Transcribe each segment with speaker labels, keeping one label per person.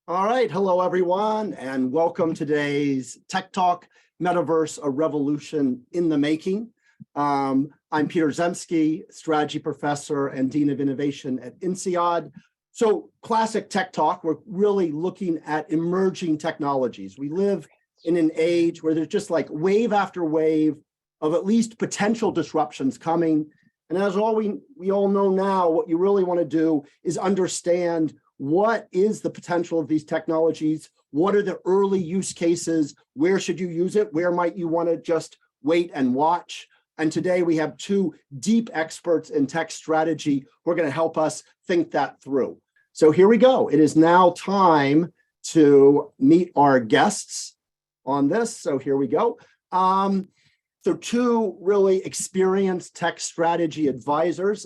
Speaker 1: All right, hello everyone, and welcome to today's Tech Talk, Metaverse, a Revolution in the Making. I'm Peter Zemsky, Strategy Professor and Dean of Innovation at INSEAD. So classic Tech Talk, we're really looking at emerging technologies. We live in an age where there's just like wave after wave of at least potential disruptions coming. And as we all know now, what you really want to do is understand what is the potential of these technologies? What are the early use cases? Where should you use it? Where might you want to just wait and watch? And today we have two deep experts in tech strategy who are going to help us think that through. So here we go. It is now time to meet our guests on this. So here we go. So two really experienced tech strategy advisors.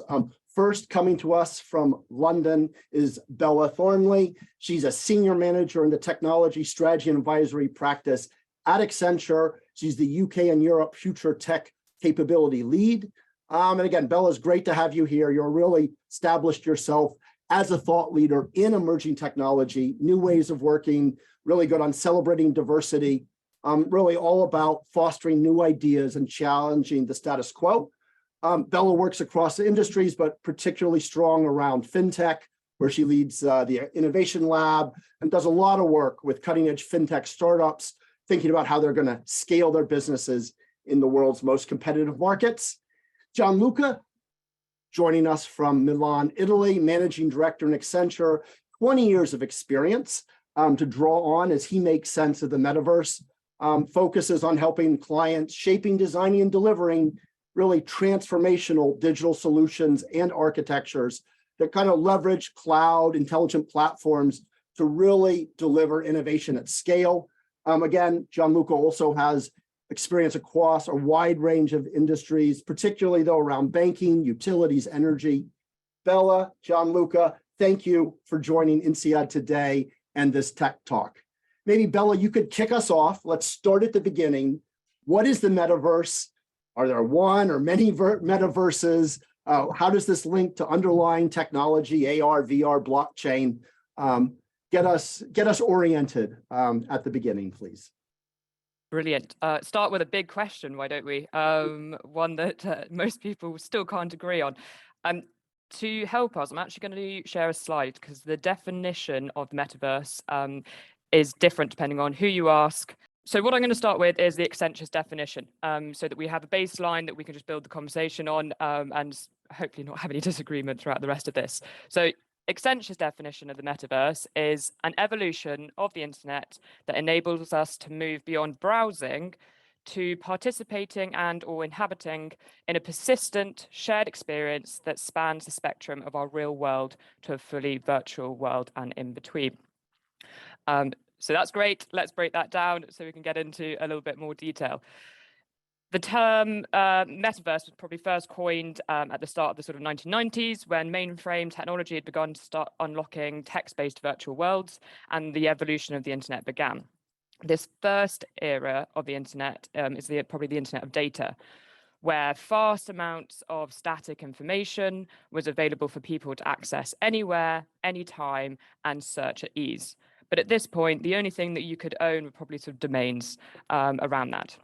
Speaker 1: First, coming to us from London is Bella Thornely. She's a senior manager in the technology strategy and advisory practice at Accenture. She's the UK and Europe future tech capability lead. And again, Bella, it's great to have you here. You're really established yourself as a thought leader in emerging technology, new ways of working, really good on celebrating diversity, really all about fostering new ideas and challenging the status quo. Bella works across industries, but particularly strong around fintech, where she leads the innovation lab and does a lot of work with cutting edge fintech startups, thinking about how they're going to scale their businesses in the world's most competitive markets. Gianluca, joining us from Milan, Italy, managing director in Accenture, 20 years of experience to draw on as he makes sense of the metaverse, focuses on helping clients shaping, designing, and delivering really transformational digital solutions and architectures that kind of leverage cloud intelligent platforms to really deliver innovation at scale. Again, Gianluca also has experience across a wide range of industries, particularly though around banking, utilities, energy. Bella, Gianluca, thank you for joining INSEAD today and this Tech Talk. Maybe Bella, you could kick us off. Let's start at the beginning. What is the metaverse? Are there one or many metaverses? How does this link to underlying technology, AR, VR, blockchain? Get us oriented at the beginning, please.
Speaker 2: Brilliant. Start with a big question, why don't we? One that most people still can't agree on. To help us, I'm actually going to share a slide because the definition of the metaverse is different depending on who you ask. So what I'm going to start with is the Accenture's definition, so that we have a baseline that we can just build the conversation on and hopefully not have any disagreement throughout the rest of this. So Accenture's definition of the metaverse is an evolution of the internet that enables us to move beyond browsing to participating and or inhabiting in a persistent shared experience that spans the spectrum of our real world to a fully virtual world and in between. So that's great. Let's break that down so we can get into a little bit more detail. The term metaverse was probably first coined at the start of the sort of 1990s when mainframe technology had begun to start unlocking text-based virtual worlds and the evolution of the internet began. This first era of the internet is probably the internet of data, where vast amounts of static information was available for people to access anywhere, anytime, and search at ease. But at this point, the only thing that you could own were probably sort of domains around that.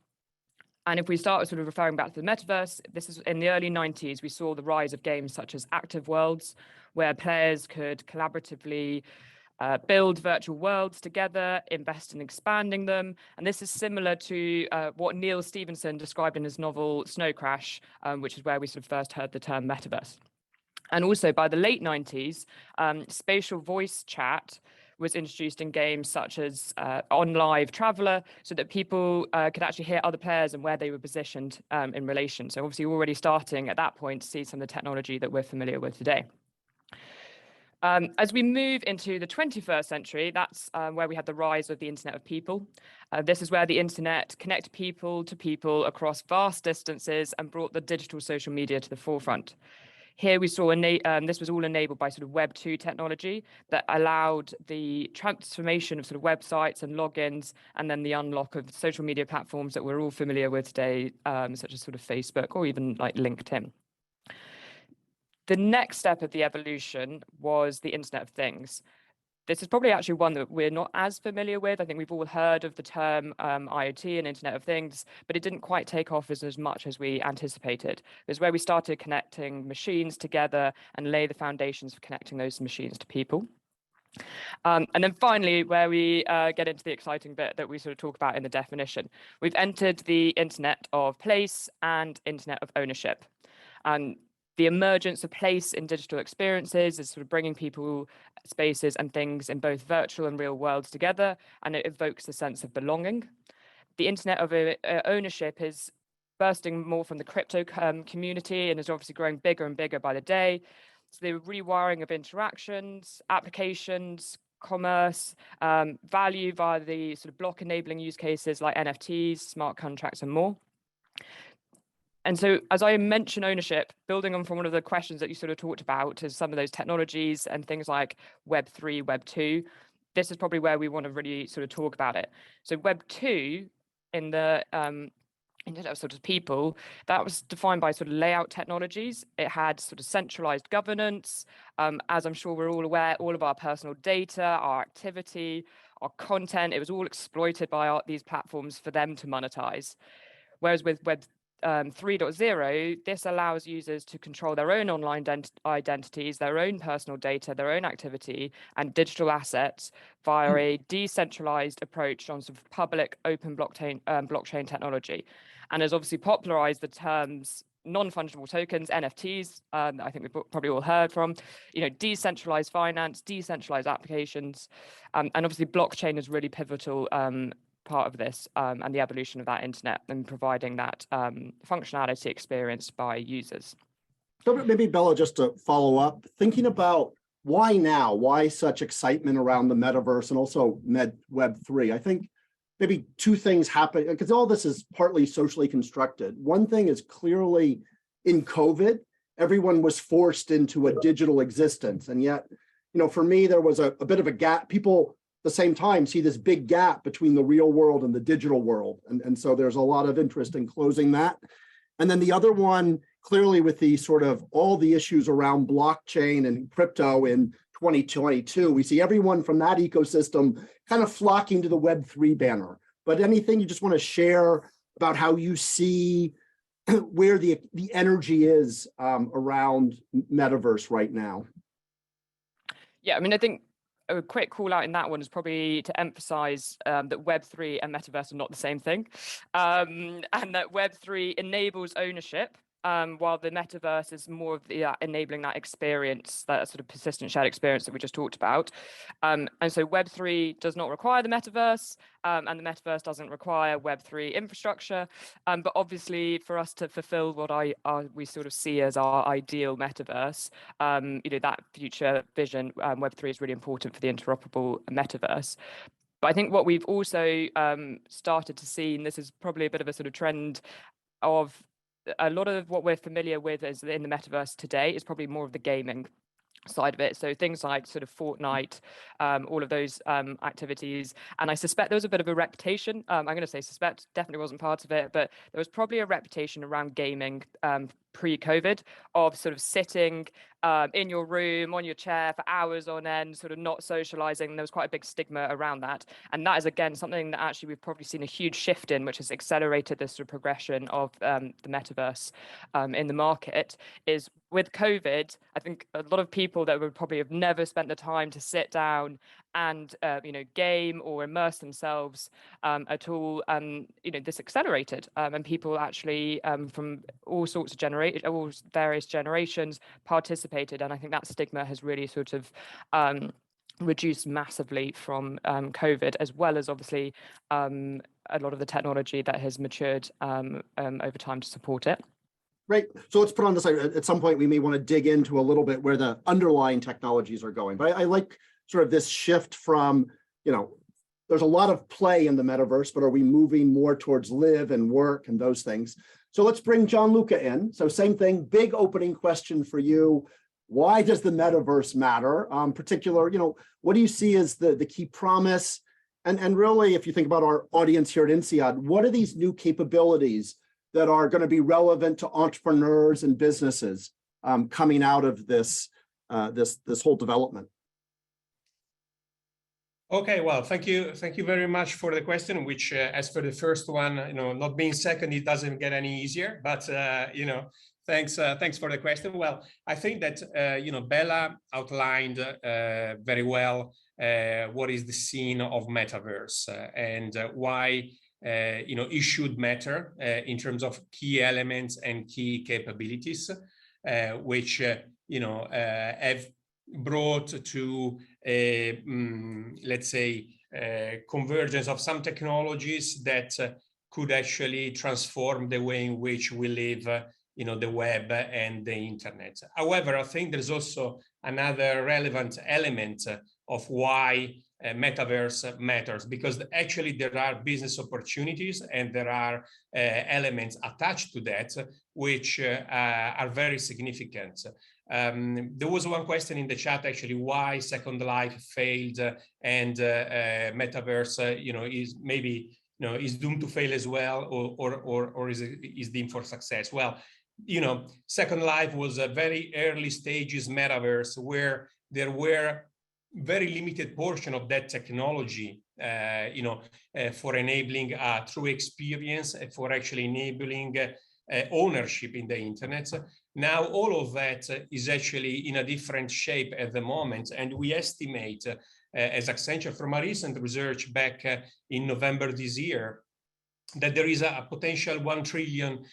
Speaker 2: And if we start sort of referring back to the metaverse, this is in the early 90s, we saw the rise of games such as active worlds, where players could collaboratively build virtual worlds together, invest in expanding them. And this is similar to what Neil Stephenson described in his novel Snow Crash, which is where we sort of first heard the term metaverse. And also by the late 90s, spatial voice chat was introduced in games such as OnLive Traveler, so that people could actually hear other players and where they were positioned in relation. So obviously already starting at that point to see some of the technology that we're familiar with today. As we move into the 21st century, that's where we had the rise of the Internet of People. This is where the internet connected people to people across vast distances and brought the digital social media to the forefront. Here we saw this was all enabled by sort of Web 2 technology that allowed the transformation of sort of websites and logins, and then the unlock of social media platforms that we're all familiar with today, such as sort of Facebook or even like LinkedIn. The next step of the evolution was the Internet of Things. This is probably actually one that we're not as familiar with. I think we've all heard of the term IoT and Internet of Things, but it didn't quite take off as much as we anticipated. It was where we started connecting machines together and lay the foundations for connecting those machines to people. And then finally, where we get into the exciting bit that we sort of talk about in the definition, we've entered the Internet of Place and Internet of Ownership. And the emergence of place in digital experiences is sort of bringing people, spaces and things in both virtual and real worlds together, and it evokes a sense of belonging. The Internet of Ownership is bursting more from the crypto community and is obviously growing bigger and bigger by the day. So the rewiring of interactions, applications, commerce, value via the sort of block enabling use cases like NFTs, smart contracts, and more. And so, as I mention ownership, building on from one of the questions that you sort of talked about is some of those technologies and things like Web3, Web2. This is probably where we want to really sort of talk about it. So Web2 in the Internet of sort of people, that was defined by sort of layout technologies. It had sort of centralized governance. As I'm sure we're all aware, all of our personal data, our activity, our content, it was all exploited by these platforms for them to monetize. Whereas with Web 3.0, this allows users to control their own online identities, their own personal data, their own activity, and digital assets via a decentralized approach on sort of public open blockchain technology, and has obviously popularized the terms non-fungible tokens, NFTs. I think we've probably all heard from, decentralized finance, decentralized applications, and obviously blockchain is really pivotal part of this and the evolution of that internet and providing that functionality experience by users.
Speaker 1: So maybe Bella, just to follow up, thinking about why now, why such excitement around the metaverse and also Web3? I think maybe two things happen because all this is partly socially constructed. One thing is clearly in COVID, everyone was forced into a digital existence. And yet, for me, there was a bit of a gap. People the same time see this big gap between the real world and the digital world. And so there's a lot of interest in closing that. And then the other one, clearly with the sort of all the issues around blockchain and crypto in 2022, we see everyone from that ecosystem kind of flocking to the Web3 banner. But anything you just want to share about how you see where the energy is around Metaverse right now?
Speaker 2: Yeah, I mean, I think a quick call out in that one is probably to emphasize that Web3 and Metaverse are not the same thing, and that Web3 enables ownership, while the Metaverse is more of the enabling that experience, that sort of persistent shared experience that we just talked about. And so Web3 does not require the Metaverse, and the Metaverse doesn't require Web3 infrastructure. But obviously, for us to fulfill what we sort of see as our ideal Metaverse, that future vision, Web3 is really important for the interoperable Metaverse. But I think what we've also started to see, and this is probably a bit of a sort of trend of a lot of what we're familiar with is in the metaverse today is probably more of the gaming side of it. So things like sort of Fortnite, all of those activities. And I suspect there was a bit of a reputation. I'm going to say suspect, definitely wasn't part of it, but there was probably a reputation around gaming pre-COVID of sort of sitting in your room, on your chair for hours on end, sort of not socializing. There was quite a big stigma around that. And that is, again, something that actually we've probably seen a huge shift in, which has accelerated this sort of progression of the metaverse in the market, is with COVID, I think a lot of people that would probably have never spent the time to sit down and game or immerse themselves at all, this accelerated, and people actually from all sorts of all various generations participated, and I think that stigma has really sort of reduced massively from COVID, as well as obviously a lot of the technology that has matured over time to support it.
Speaker 1: Great. So let's put on this. At some point, we may want to dig into a little bit where the underlying technologies are going. But I like sort of this shift from, there's a lot of play in the metaverse, but are we moving more towards live and work and those things? So let's bring Gianluca in. So same thing, big opening question for you. Why does the metaverse matter? Particular, what do you see as the key promise? And really, if you think about our audience here at INSEAD, what are these new capabilities that are going to be relevant to entrepreneurs and businesses coming out of this whole development?
Speaker 3: Okay, well, thank you very much for the question. Which, as for the first one, not being second, it doesn't get any easier. But thanks for the question. Well, I think that Bella outlined very well what is the scene of Metaverse and why it should matter in terms of key elements and key capabilities, which have brought to let's say convergence of some technologies that could actually transform the way in which we live the web and the internet. However, I think there's also another relevant element of why Metaverse matters, because actually there are business opportunities and there are elements attached to that which are very significant. There was one question in the chat actually why Second Life failed and Metaverse is maybe is doomed to fail as well, or is deemed for success. Well, Second Life was a very early stages Metaverse where there were very limited portion of that technology for enabling a true experience, for actually enabling ownership in the internet. Now all of that is actually in a different shape at the moment, and we estimate as Accenture from a recent research back in November this year that there is a potential 1 trillion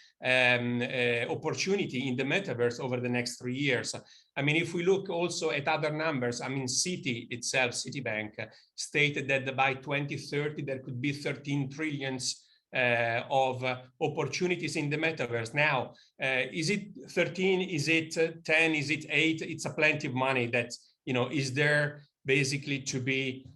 Speaker 3: opportunity in the metaverse over the next 3 years. I mean, if we look also at other numbers, I mean, Citi itself, Citibank, stated that by 2030 there could be 13 trillions of opportunities in the metaverse. Now, is it 13? Is it 10? Is it 8? It's a plenty of money that is there basically to be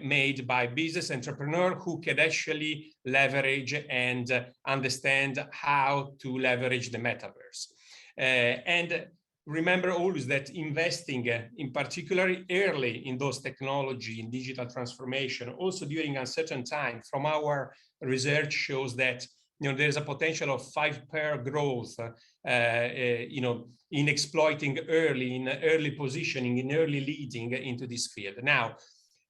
Speaker 3: made by business entrepreneur who can actually leverage and understand how to leverage the metaverse. And remember always that investing in particular early in those technology, in digital transformation, also during uncertain time, from our research shows that there's a potential of 5-pair growth in exploiting early positioning, in early leading into this field. Now,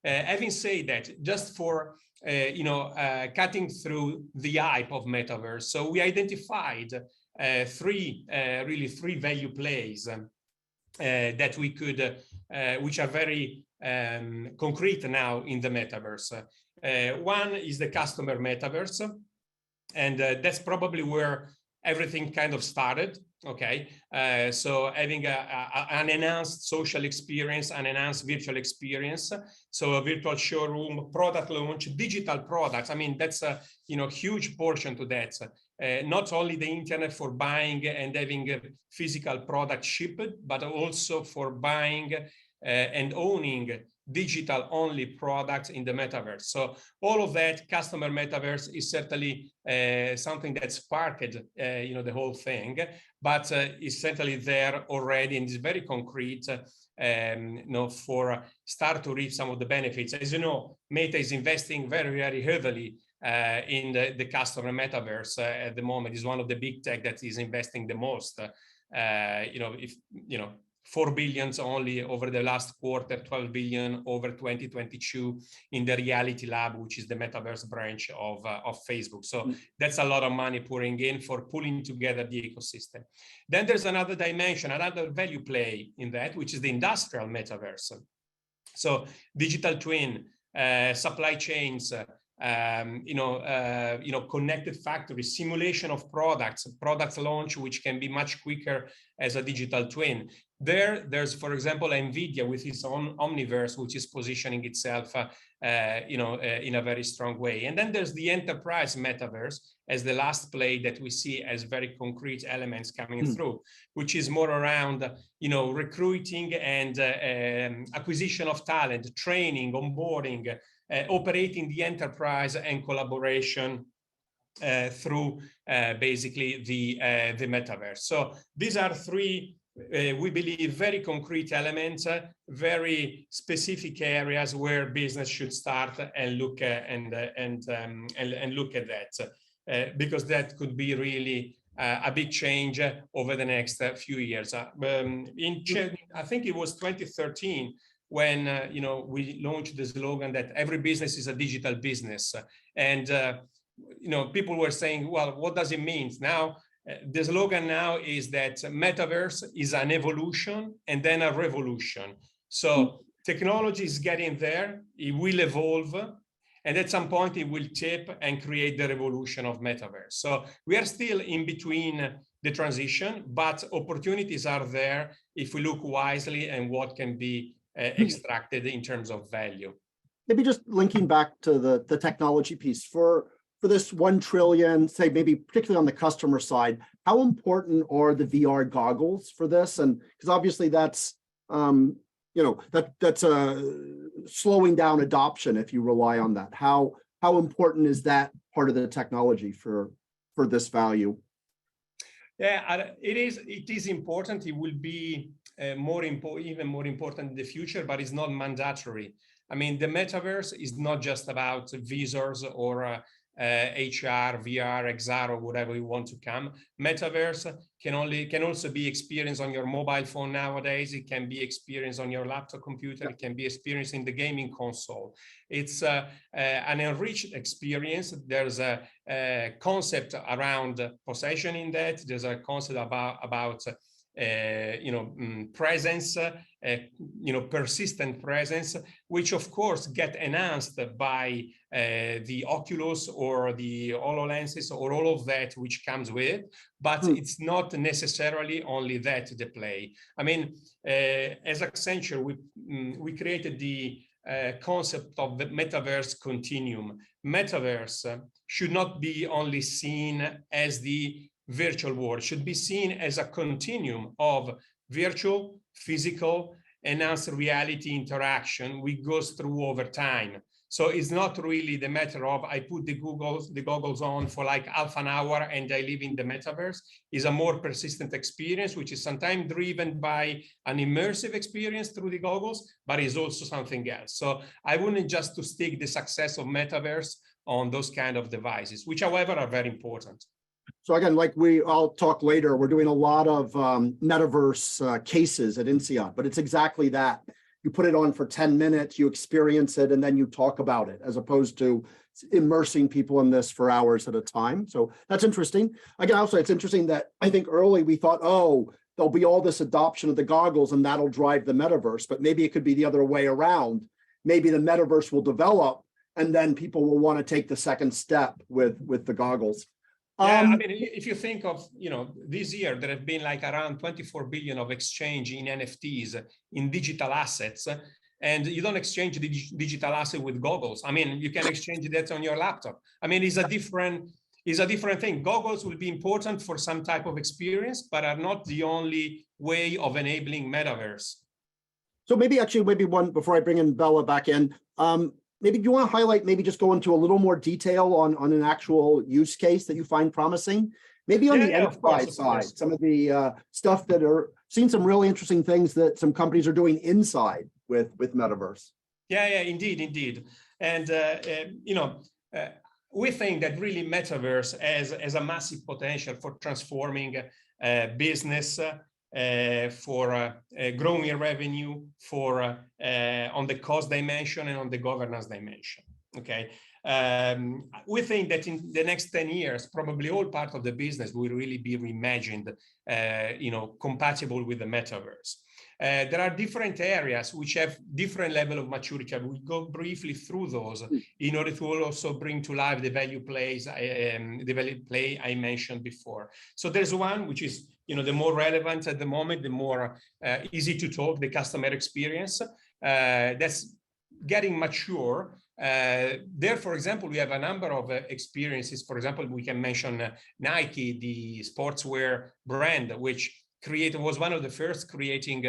Speaker 3: having said that, just for cutting through the hype of metaverse, so we identified three value plays that we could, which are very concrete now in the metaverse. One is the customer metaverse, and that's probably where everything kind of started. Okay, so having an enhanced social experience, an enhanced virtual experience, so a virtual showroom, product launch, digital products. I mean, that's a huge portion to that. Not only the internet for buying and having a physical product shipped, but also for buying and owning digital only products in the metaverse. So all of that customer metaverse is certainly something that sparked the whole thing, but is certainly there already and is very concrete for start to reap some of the benefits. As you know, Meta is investing very, very heavily in the customer metaverse at the moment. Is one of the big tech that is investing the most. 4 billion only over the last quarter, 12 billion over 2022 in the Reality Lab, which is the metaverse branch of Facebook. So that's a lot of money pouring in for pulling together the ecosystem. Then there's another dimension, another value play in that, which is the industrial metaverse. So digital twin, supply chains, connected factories, simulation of products launch, which can be much quicker as a digital twin. There's, for example, NVIDIA with its own Omniverse, which is positioning itself, in a very strong way. And then there's the enterprise metaverse as the last play that we see as very concrete elements coming through, which is more around, recruiting and acquisition of talent, training, onboarding, operating the enterprise and collaboration through basically the metaverse. So these are three, we believe, very concrete elements, very specific areas where business should start and look and look at that, because that could be really a big change over the next few years. I think it was 2013. when we launched the slogan that every business is a digital business, and people were saying, well, what does it mean now? The slogan now is that Metaverse is an evolution and then a revolution. So technology is getting there, it will evolve, and at some point it will tip and create the revolution of Metaverse. So we are still in between the transition, but opportunities are there if we look wisely and what can be extracted in terms of value.
Speaker 1: Maybe just linking back to the technology piece for this 1 trillion, say maybe particularly on the customer side, how important are the VR goggles for this? And because obviously that's that's slowing down adoption if you rely on that. How important is that part of the technology for this value?
Speaker 3: Yeah, it is important. It will be even more important in the future, but it's not mandatory. I mean, the metaverse is not just about visors or HR, VR, XR, or whatever you want to come. Metaverse can also be experienced on your mobile phone nowadays. It can be experienced on your laptop computer. It can be experienced in the gaming console. It's an enriched experience. There's a concept around possession in that. There's a concept about presence, persistent presence, which of course get enhanced by the Oculus or the HoloLenses or all of that which comes with, but it's not necessarily only that the play. I mean, as Accenture, we created the concept of the metaverse continuum. Metaverse should not be only seen as the virtual world, should be seen as a continuum of virtual, physical, enhanced reality interaction which goes through over time. So it's not really the matter of I put the goggles on for like half an hour and I live in the metaverse. It's a more persistent experience, which is sometimes driven by an immersive experience through the goggles, but is also something else. So I wouldn't just to stick the success of metaverse on those kind of devices, which however are very important.
Speaker 1: So again, I'll talk later, we're doing a lot of metaverse cases at INSEAD, but it's exactly that. You put it on for 10 minutes, you experience it, and then you talk about it, as opposed to immersing people in this for hours at a time. So that's interesting. Again, also, it's interesting that I think early we thought, oh, there'll be all this adoption of the goggles and that'll drive the metaverse, but maybe it could be the other way around. Maybe the metaverse will develop and then people will want to take the second step with the goggles.
Speaker 3: Yeah, I mean, if you think of, this year, there have been like around 24 billion of exchange in NFTs, in digital assets, and you don't exchange the digital asset with goggles. I mean, you can exchange that on your laptop. I mean, it's a different thing. Goggles will be important for some type of experience, but are not the only way of enabling metaverse.
Speaker 1: So maybe one, before I bring in Bella back in, maybe do you want to highlight, maybe just go into a little more detail on an actual use case that you find promising? Maybe on the enterprise side, some of the stuff that are seeing some really interesting things that some companies are doing inside with Metaverse.
Speaker 3: Yeah, indeed. And, we think that really Metaverse has a massive potential for transforming business, for growing revenue, for on the cost dimension and on the governance dimension. Okay, we think that in the next 10 years, probably all part of the business will really be reimagined, compatible with the metaverse. There are different areas which have different level of maturity. I will go briefly through those in order to also bring to life the value play I mentioned before. So there's one which is the more relevant at the moment, the more easy to talk, the customer experience. That's getting mature. There, for example, we have a number of experiences. For example, we can mention Nike, the sportswear brand, which was one of the first creating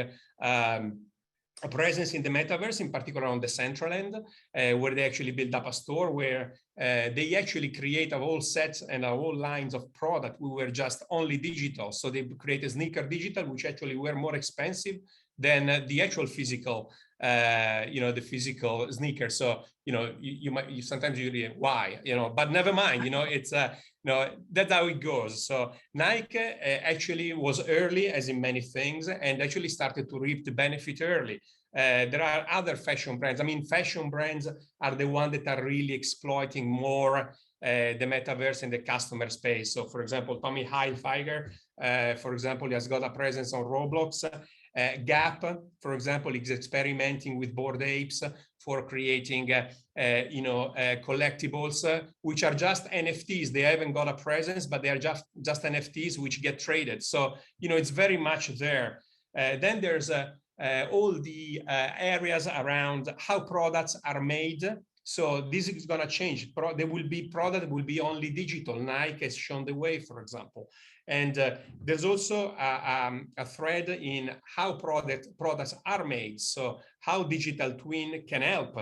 Speaker 3: a presence in the metaverse, in particular on the central end, where they actually built up a store where they actually create a whole set and a whole lines of product. We were just only digital. So they created sneaker digital, which actually were more expensive than the actual physical, the physical sneaker. So, you sometimes you read why, but never mind, it's, that's how it goes. So Nike actually was early, as in many things, and actually started to reap the benefit early. there are other fashion brands. I mean, fashion brands are the ones that are really exploiting more the metaverse in the customer space. So, for example, Tommy Hilfiger, for example, he has got a presence on Roblox. Gap, for example, is experimenting with Bored Apes for creating, collectibles, which are just NFTs. They haven't got a presence, but they are just NFTs which get traded. So, it's very much there. Then there's all the areas around how products are made. So this is going to change. There will be product that will be only digital. Nike has shown the way, for example. And there's also a thread in how products are made. So how digital twin can help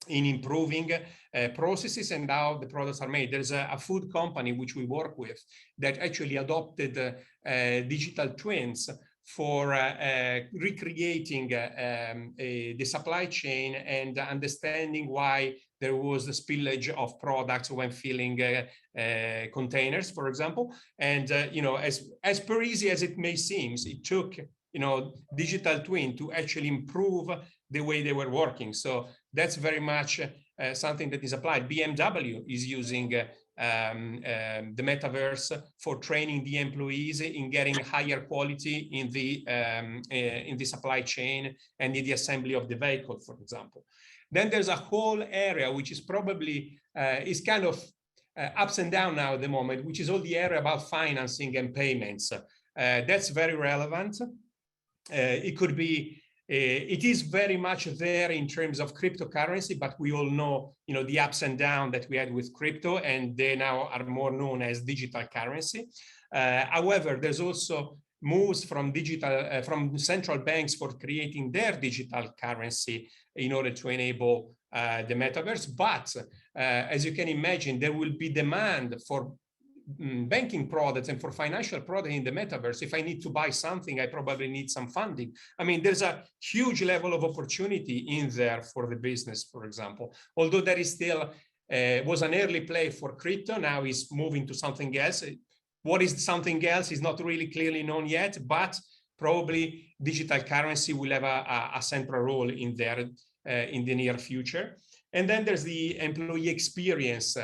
Speaker 3: in improving processes and how the products are made. There's a food company which we work with that actually adopted digital twins for recreating the supply chain and understanding why there was a spillage of products when filling containers, for example. And as per easy as it may seem, it took digital twin to actually improve the way they were working. So that's very much something that is applied. BMW is using the metaverse for training the employees in getting higher quality in the supply chain and in the assembly of the vehicle, for example. Then there's a whole area which is probably is kind of ups and down now at the moment, which is all the area about financing and payments. That's very relevant. It could be. It is very much there in terms of cryptocurrency, but we all know, the ups and downs that we had with crypto, and they now are more known as digital currency. However, there's also moves from from central banks for creating their digital currency in order to enable the metaverse. But as you can imagine, there will be demand for banking products and for financial products in the metaverse. If I need to buy something, I probably need some funding. I mean, there's a huge level of opportunity in there for the business, for example. Although there is still was an early play for crypto, now is moving to something else. What is something else is not really clearly known yet, but probably digital currency will have a central role in there in the near future. And then there's the employee experience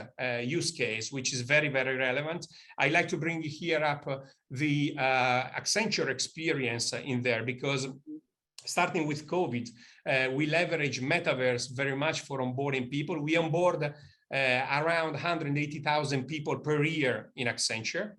Speaker 3: use case, which is very, very relevant. I like to bring here up the Accenture experience in there, because starting with COVID, we leverage Metaverse very much for onboarding people. We onboard around 180,000 people per year in Accenture.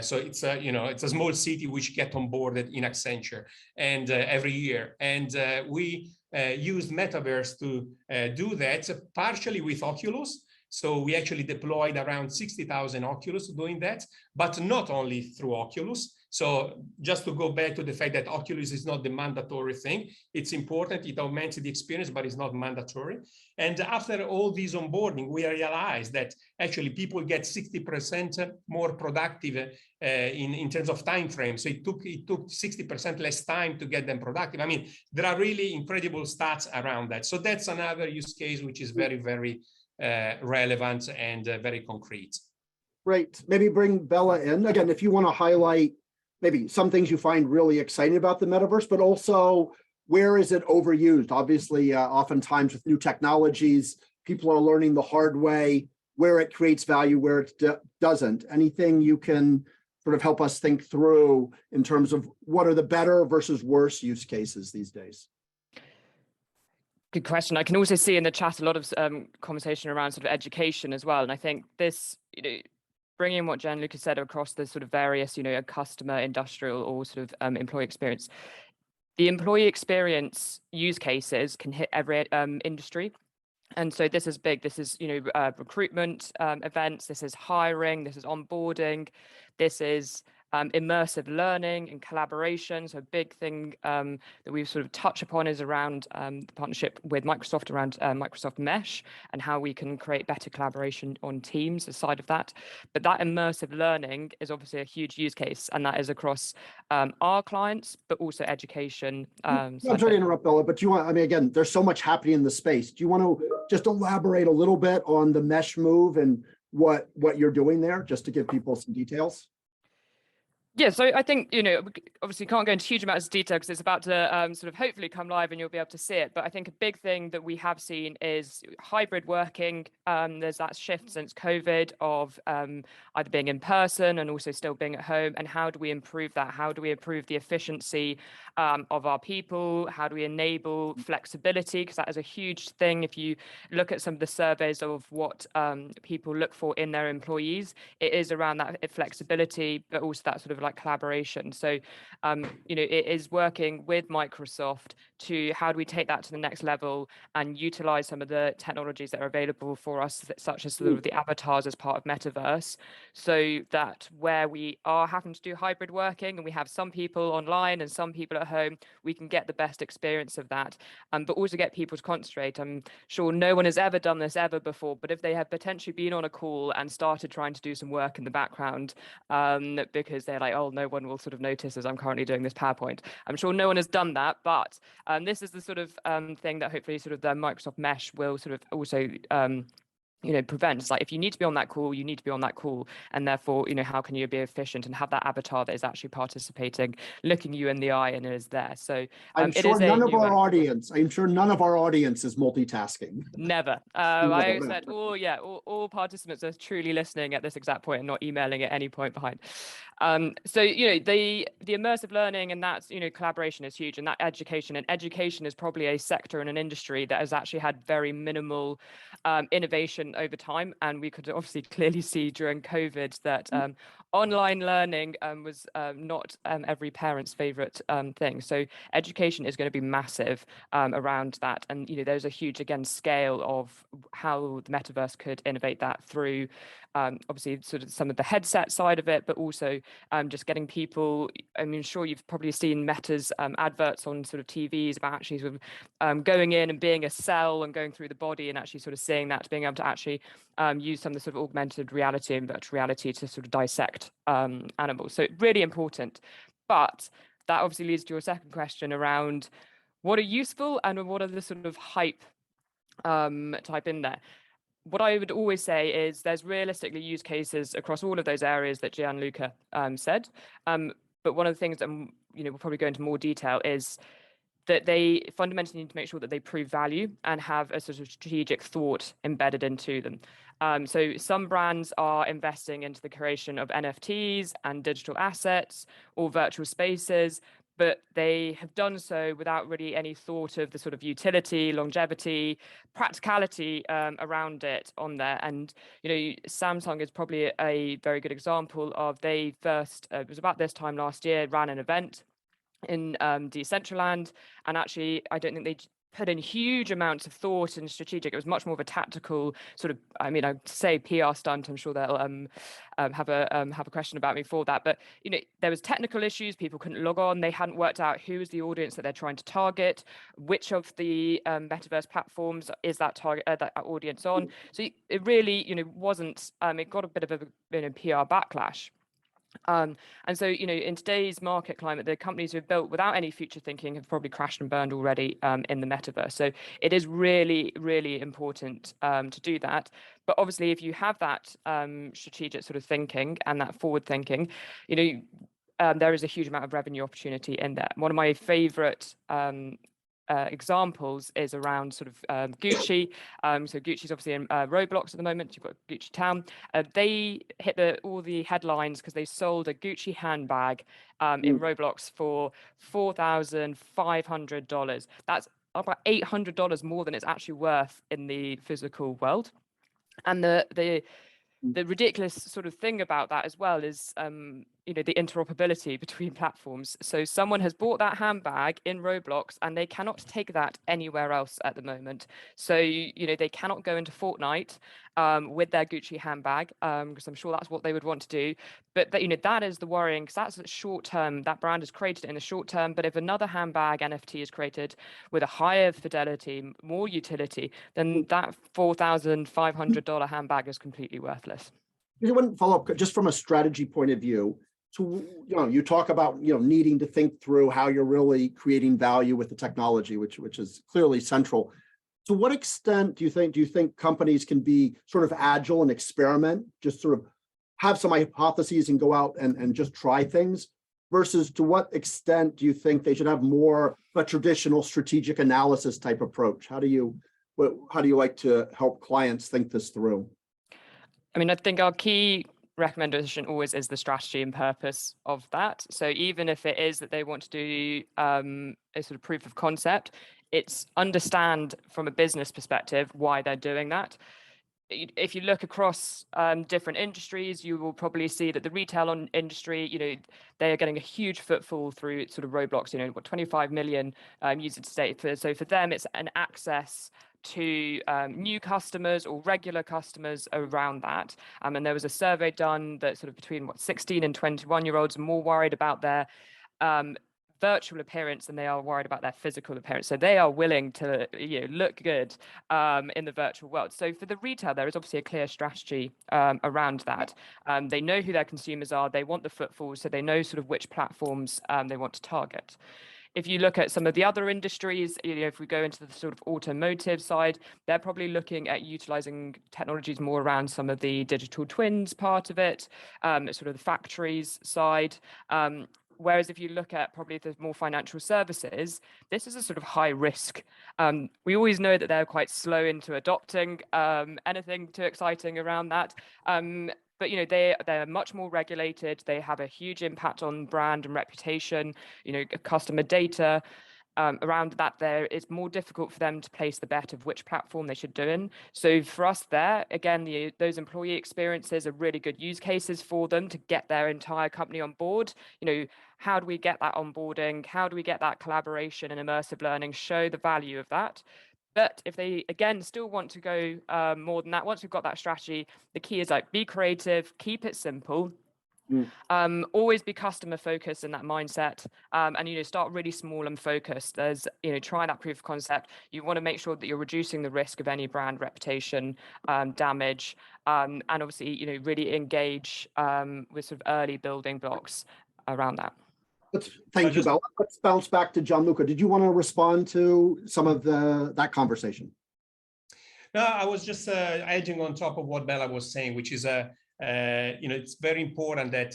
Speaker 3: So it's a small city which get onboarded in Accenture and every year. And we used Metaverse to do that, partially with Oculus. So we actually deployed around 60,000 Oculus doing that, but not only through Oculus. So just to go back to the fact that Oculus is not the mandatory thing, it's important, it augments the experience, but it's not mandatory. And after all these onboarding, we realized that actually people get 60% more productive in terms of time frame. So it took 60% less time to get them productive. I mean, there are really incredible stats around that. So that's another use case which is very, very relevant and very concrete.
Speaker 1: Great. Maybe bring Bella in. Again, if you want to highlight maybe some things you find really exciting about the metaverse, but also where is it overused? Obviously, oftentimes with new technologies, people are learning the hard way, where it creates value, where it doesn't. Anything you can sort of help us think through in terms of what are the better versus worse use cases these days?
Speaker 2: Good question. I can also see in the chat a lot of conversation around sort of education as well. And I think this, bringing what Gianluca said across the sort of various, customer, industrial, or sort of employee experience. The employee experience use cases can hit every industry. And so this is big. This is, recruitment events. This is hiring. This is onboarding. This is immersive learning and collaboration. So a big thing that we've sort of touched upon is around the partnership with Microsoft around Microsoft Mesh and how we can create better collaboration on Teams aside of that. But that immersive learning is obviously a huge use case, and that is across our clients, but also education.
Speaker 1: I'm sorry to interrupt, Bella, but again, there's so much happening in the space. Do you want to just elaborate a little bit on the Mesh move and what you're doing there, just to give people some details?
Speaker 2: Yeah, so I think, we obviously can't go into huge amounts of detail because it's about to sort of hopefully come live and you'll be able to see it. But I think a big thing that we have seen is hybrid working. There's that shift since COVID of either being in person and also still being at home. And how do we improve that? How do we improve the efficiency of our people? How do we enable flexibility? Because that is a huge thing. If you look at some of the surveys of what people look for in their employees, it is around that flexibility, but also that sort of like collaboration. So, it is working with Microsoft to how do we take that to the next level and utilize some of the technologies that are available for us, such as sort of the avatars as part of Metaverse, so that where we are having to do hybrid working and we have some people online and some people at home, we can get the best experience of that, but also get people to concentrate. I'm sure no one has ever done this ever before, but if they have potentially been on a call and started trying to do some work in the background because they're like, oh, no one will sort of notice as I'm currently doing this PowerPoint. I'm sure no one has done that, but this is the sort of thing that hopefully sort of the Microsoft Mesh will sort of also prevent. It's like, if you need to be on that call, you need to be on that call, and therefore, how can you be efficient and have that avatar that is actually participating, looking you in the eye, and it is there. So
Speaker 1: I'm sure none of our audience is multitasking.
Speaker 2: Never. I said, all participants are truly listening at this exact point and not emailing at any point behind. So the immersive learning and that's collaboration is huge, and that education is probably a sector and an industry that has actually had very minimal innovation over time, and we could obviously clearly see during COVID that online learning was not every parent's favorite thing. So education is going to be massive around that, and there's a huge scale of how the metaverse could innovate that through obviously sort of some of the headset side of it, but also just getting people. I mean, sure, you've probably seen Meta's adverts on sort of TVs about actually sort of going in and being a cell and going through the body and actually sort of seeing that, being able to actually use some of the sort of augmented reality and virtual reality to sort of dissect animals. So really important. But that obviously leads to your second question around what are useful and what are the sort of hype type in there. What I would always say is there's realistically use cases across all of those areas that Gianluca said. But one of the things that we'll probably go into more detail is that they fundamentally need to make sure that they prove value and have a sort of strategic thought embedded into them. So some brands are investing into the creation of NFTs and digital assets or virtual spaces, but they have done so without really any thought of the sort of utility, longevity, practicality around it on there. And, Samsung is probably a very good example of they first, it was about this time last year, ran an event in Decentraland, and actually I don't think they put in huge amounts of thought and strategic. It was much more of a tactical sort of, I'd say PR stunt. I'm sure they'll have a question about me for that. But there was technical issues. People couldn't log on. They hadn't worked out who was the audience that they're trying to target. Which of the metaverse platforms is that target that audience on? So it really wasn't. It got a bit of a PR backlash. And so, in today's market climate, the companies who have built without any future thinking have probably crashed and burned already in the metaverse. So it is really, really important to do that. But obviously, if you have that strategic sort of thinking and that forward thinking, there is a huge amount of revenue opportunity in there. One of my favorite examples is around sort of Gucci. So Gucci's obviously in Roblox at the moment. You've got Gucci Town. They hit all the headlines because they sold a Gucci handbag in Roblox for $4,500. That's about $800 more than it's actually worth in the physical world. And the ridiculous sort of thing about that as well is the interoperability between platforms. So someone has bought that handbag in Roblox and they cannot take that anywhere else at the moment. So they cannot go into Fortnite with their Gucci handbag, because I'm sure that's what they would want to do. But that is the worrying, because that's short term. That brand is created in the short term. But if another handbag NFT is created with a higher fidelity, more utility, then that $4,500 handbag is completely worthless.
Speaker 1: I want to follow up just from a strategy point of view. So, you talk about, needing to think through how you're really creating value with the technology, which is clearly central. To what extent do you think companies can be sort of agile and experiment, just sort of have some hypotheses and go out and just try things, versus to what extent do you think they should have more of a traditional strategic analysis type approach? How do you like to help clients think this through?
Speaker 2: I mean, I think our key recommendation always is the strategy and purpose of that. So even if it is that they want to do a sort of proof of concept, it's understand from a business perspective why they're doing that. If you look across different industries, you will probably see that the retail industry, they are getting a huge footfall through sort of Roblox, 25 million users today. So for them, it's an access to new customers or regular customers around that. And there was a survey done that sort of between 16 and 21-year-olds are more worried about their virtual appearance than they are worried about their physical appearance. So they are willing to look good in the virtual world. So for the retail, there is obviously a clear strategy around that. They know who their consumers are. They want the footfall, so they know sort of which platforms they want to target. If you look at some of the other industries, if we go into the sort of automotive side, they're probably looking at utilizing technologies more around some of the digital twins part of it, sort of the factories side. Whereas if you look at probably the more financial services, this is a sort of high risk. We always know that they're quite slow into adopting anything too exciting around that. But they're much more regulated. They have a huge impact on brand and reputation, customer data. Around that, it's more difficult for them to place the bet of which platform they should do in. So for us there, again, those employee experiences are really good use cases for them to get their entire company on board. How do we get that onboarding? How do we get that collaboration and immersive learning, show the value of that? But if they, again, still want to go more than that, once we've got that strategy, the key is be creative, keep it simple. Always be customer focused in that mindset, and start really small and focused. There's try that proof of concept. You want to make sure that you're reducing the risk of any brand reputation damage, and obviously really engage with sort of early building blocks around that.
Speaker 1: Thank you, Bella. Let's bounce back to Gianluca. Did you want to respond to some of that conversation?
Speaker 3: No, I was just adding on top of what Bella was saying, which is it's very important that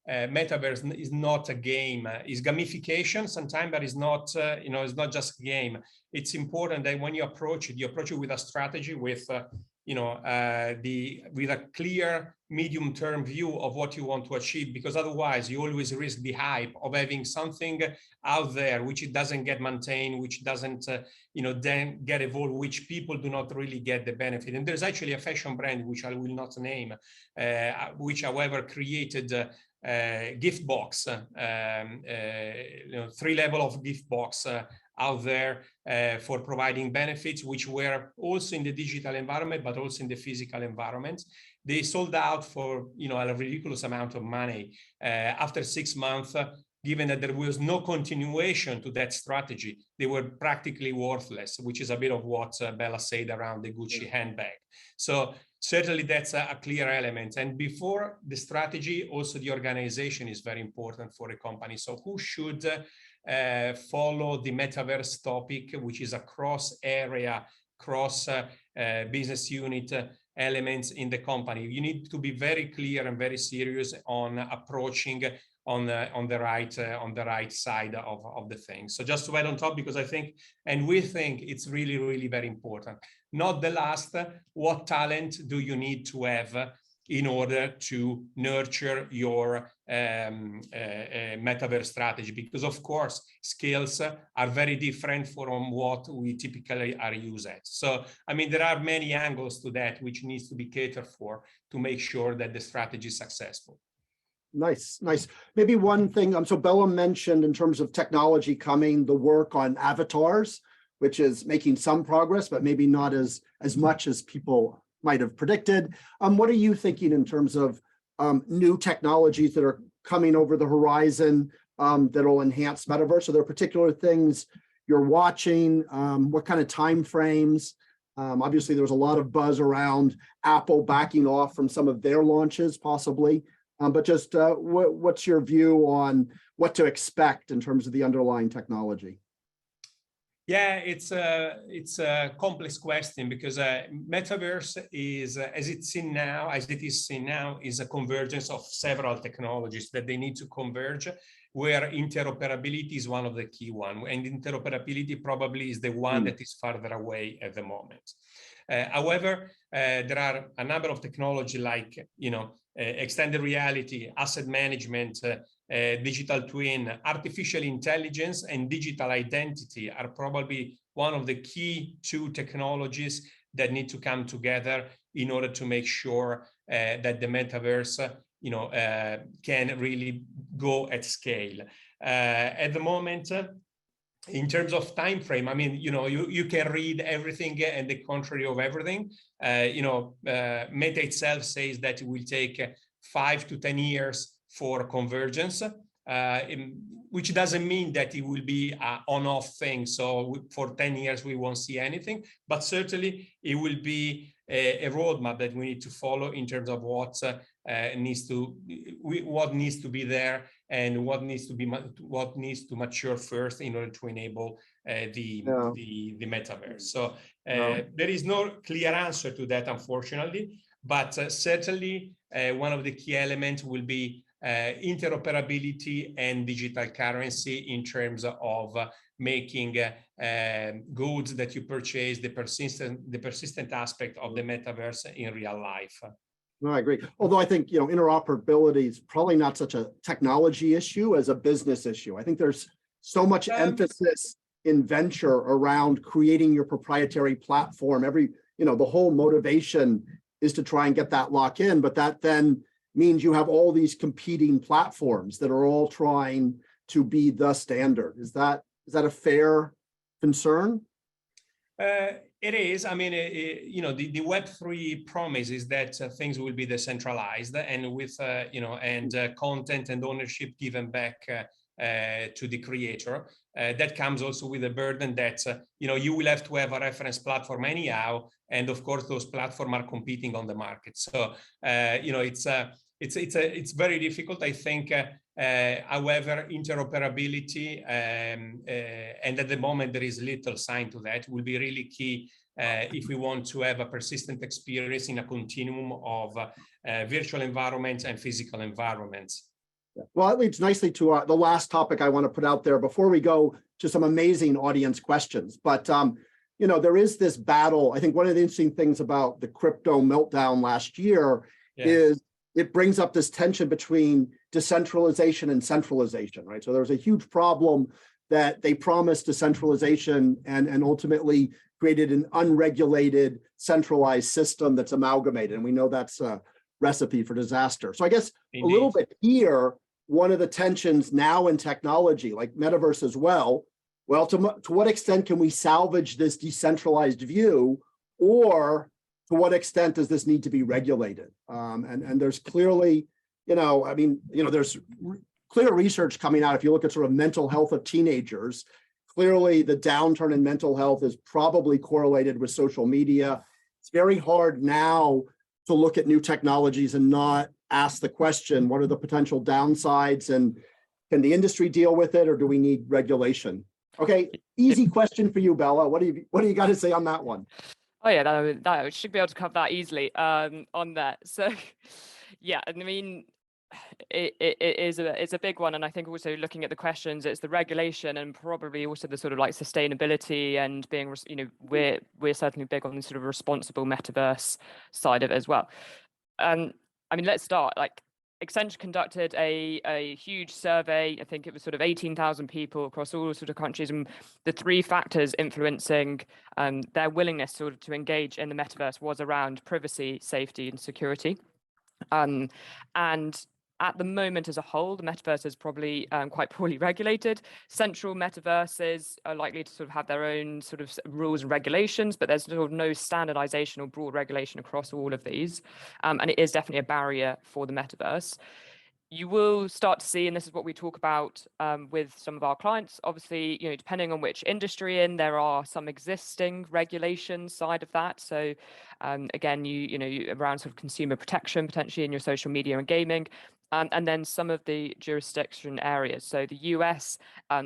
Speaker 3: Metaverse is not a game. It's gamification sometimes, but it's not it's not just a game. It's important that when you approach it with a strategy, with with a clear medium-term view of what you want to achieve, because otherwise you always risk the hype of having something out there which it doesn't get maintained, which doesn't then get evolved, which people do not really get the benefit. And there's actually a fashion brand, which I will not name, which however created gift box, 3 level of gift box out there for providing benefits, which were also in the digital environment, but also in the physical environment. They sold out for a ridiculous amount of money after 6 months. Given that there was no continuation to that strategy, they were practically worthless, which is a bit of what Bella said around the Gucci handbag. So certainly that's a clear element. And before the strategy, also the organization is very important for a company. So who should follow the Metaverse topic, which is a cross area, cross business unit elements in the company? You need to be very clear and very serious on approaching on the right side of the thing. So just to add on top, because I think, and we think it's really, really very important. Not the last, what talent do you need to have in order to nurture your Metaverse strategy? Because of course, skills are very different from what we typically are used at. So, I mean, there are many angles to that which needs to be catered for to make sure that the strategy is successful.
Speaker 1: Nice. Maybe one thing, so Bella mentioned in terms of technology coming, the work on avatars, which is making some progress, but maybe not as much as people might have predicted. What are you thinking in terms of new technologies that are coming over the horizon that will enhance Metaverse? Are there particular things you're watching? What kind of time frames? Obviously, there was a lot of buzz around Apple backing off from some of their launches, possibly. But just what's your view on what to expect in terms of the underlying technology?
Speaker 3: Yeah, it's a complex question because metaverse is, as it is seen now, is a convergence of several technologies that they need to converge, where interoperability is one of the key ones, and interoperability probably is the one that is farther away at the moment. However, there are a number of technology like, extended reality, asset management, digital twin, artificial intelligence, and digital identity are probably one of the key two technologies that need to come together in order to make sure that the metaverse, can really go at scale. At the moment, in terms of time frame, I mean, you can read everything and the contrary of everything. Meta itself says that it will take 5 to 10 years for convergence, which doesn't mean that it will be an on-off thing. So for 10 years, we won't see anything, but certainly it will be a roadmap that we need to follow in terms of what needs to be there and what needs to mature first in order to enable the metaverse. So there is no clear answer to that, unfortunately, but certainly one of the key elements will be interoperability and digital currency in terms of making goods that you purchase, the persistent aspect of the metaverse in real life.
Speaker 1: No, I agree. Although I think, interoperability is probably not such a technology issue as a business issue. I think there's so much emphasis in venture around creating your proprietary platform. The whole motivation is to try and get that lock in, but that then means you have all these competing platforms that are all trying to be the standard. Is that a fair concern?
Speaker 3: It is. I mean, the Web3 promise is that things will be decentralized and with, content and ownership given back to the creator. That comes also with a burden that, you will have to have a reference platform anyhow. And of course, those platforms are competing on the market. So, it's very difficult, I think. However, interoperability, and at the moment there is little sign to that, will be really key if we want to have a persistent experience in a continuum of virtual environments and physical environments.
Speaker 1: Well, that leads nicely to the last topic I want to put out there before we go to some amazing audience questions. But, there is this battle. I think one of the interesting things about the crypto meltdown last year is it brings up this tension between decentralization and centralization, right? So there was a huge problem that they promised decentralization and ultimately created an unregulated, centralized system that's amalgamated. And we know that's a recipe for disaster. So I guess a little bit here, one of the tensions now in technology, like metaverse as well, to what extent can we salvage this decentralized view, or to what extent does this need to be regulated? And there's clearly, there's clear research coming out. If you look at sort of mental health of teenagers, clearly the downturn in mental health is probably correlated with social media. It's very hard now to look at new technologies and not ask the question, what are the potential downsides, and can the industry deal with it, or do we need regulation? Okay, easy question for you, Bella. What do you got to say on that one?
Speaker 2: Oh yeah, that should be able to cover that easily on that. So yeah, I mean, it's a big one, and I think also looking at the questions, it's the regulation and probably also the sort of like sustainability and being, we're certainly big on the sort of responsible metaverse side of it as well. I mean, let's start. Like, Accenture conducted a huge survey. I think it was sort of 18,000 people across all sort of countries, and the three factors influencing their willingness to engage in the metaverse was around privacy, safety, and security. And at the moment as a whole, the metaverse is probably quite poorly regulated. Central metaverses are likely to sort of have their own sort of rules and regulations, but there's sort of no standardization or broad regulation across all of these. And it is definitely a barrier for the metaverse. You will start to see, and this is what we talk about with some of our clients, obviously, depending on which industry there are some existing regulations side of that. So Again, around sort of consumer protection potentially in your social media and gaming. And then some of the jurisdiction areas. So the US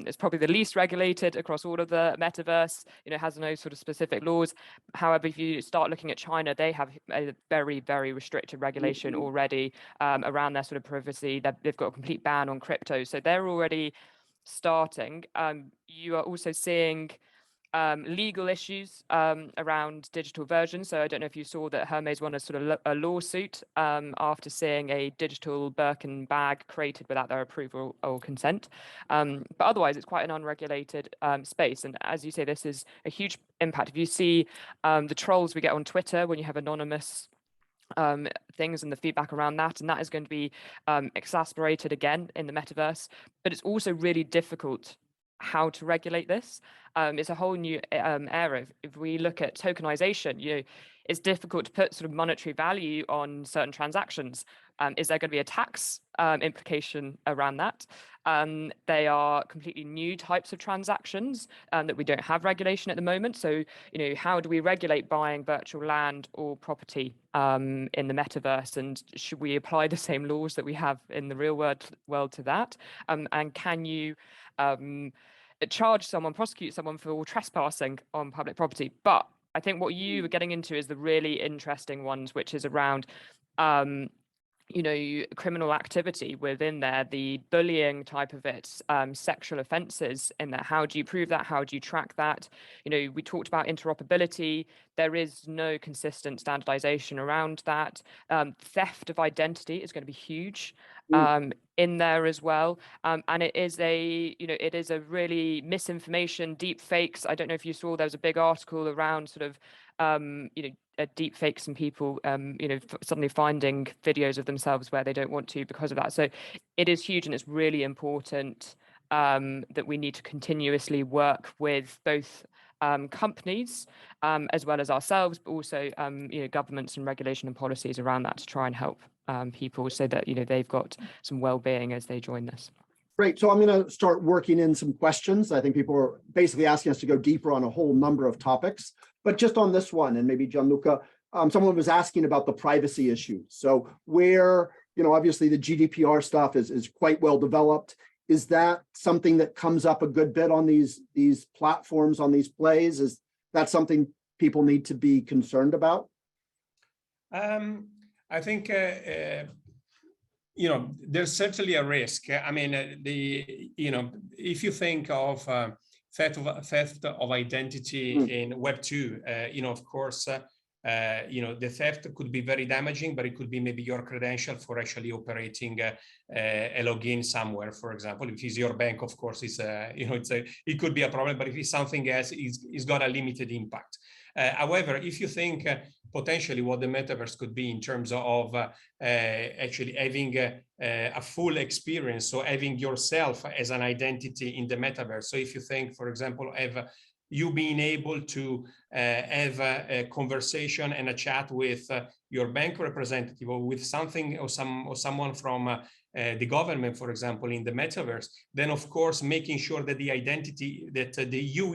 Speaker 2: is probably the least regulated across all of the metaverse, has no sort of specific laws. However, if you start looking at China, they have a very, very restricted regulation already around their sort of privacy. They've got a complete ban on crypto. So they're already starting. You are also seeing legal issues around digital versions. So I don't know if you saw that Hermes won a sort of a lawsuit after seeing a digital Birkin bag created without their approval or consent. But otherwise, it's quite an unregulated space. And as you say, this is a huge impact. If you see the trolls we get on Twitter when you have anonymous things and the feedback around that, and that is going to be exacerbated again in the metaverse. But it's also really difficult how to regulate this. It's a whole new era. If we look at tokenization, it's difficult to put sort of monetary value on certain transactions. Is there going to be a tax implication around that? They are completely new types of transactions that we don't have regulation at the moment. So, how do we regulate buying virtual land or property in the metaverse? And should we apply the same laws that we have in the real world to that? And can you prosecute someone for trespassing on public property? But I think what you were getting into is the really interesting ones, which is around criminal activity within there, the bullying type of it, sexual offences in there. How do you prove that? How do you track that? We talked about interoperability. There is no consistent standardization around that. Theft of identity is going to be huge in there as well. And it is a really misinformation, deep fakes. I don't know if you saw, there was a big article around sort of, deep fakes and people, suddenly finding videos of themselves where they don't want to because of that. So it is huge, and it's really important that we need to continuously work with both companies as well as ourselves, but also governments and regulation and policies around that to try and help people so that they've got some well-being as they join this.
Speaker 1: Great. So I'm going to start working in some questions. I think people are basically asking us to go deeper on a whole number of topics, but just on this one, and maybe Gianluca, someone was asking about the privacy issues. So where, obviously the GDPR stuff is quite well developed. Is that something that comes up a good bit on these platforms, on these plays? Is that something people need to be concerned about?
Speaker 3: I think there's certainly a risk. I mean, if you think of theft of identity in Web 2, of course, the theft could be very damaging, but it could be maybe your credential for actually operating a login somewhere, for example. If it's your bank, of course, it could be a problem, but if it's something else, it's got a limited impact. However, if you think potentially what the metaverse could be in terms of actually having a full experience, so having yourself as an identity in the metaverse. So if you think, for example, have you being able to have a conversation and a chat with your bank representative or with something or someone from the government, for example, in the metaverse, then of course making sure that the identity, that the you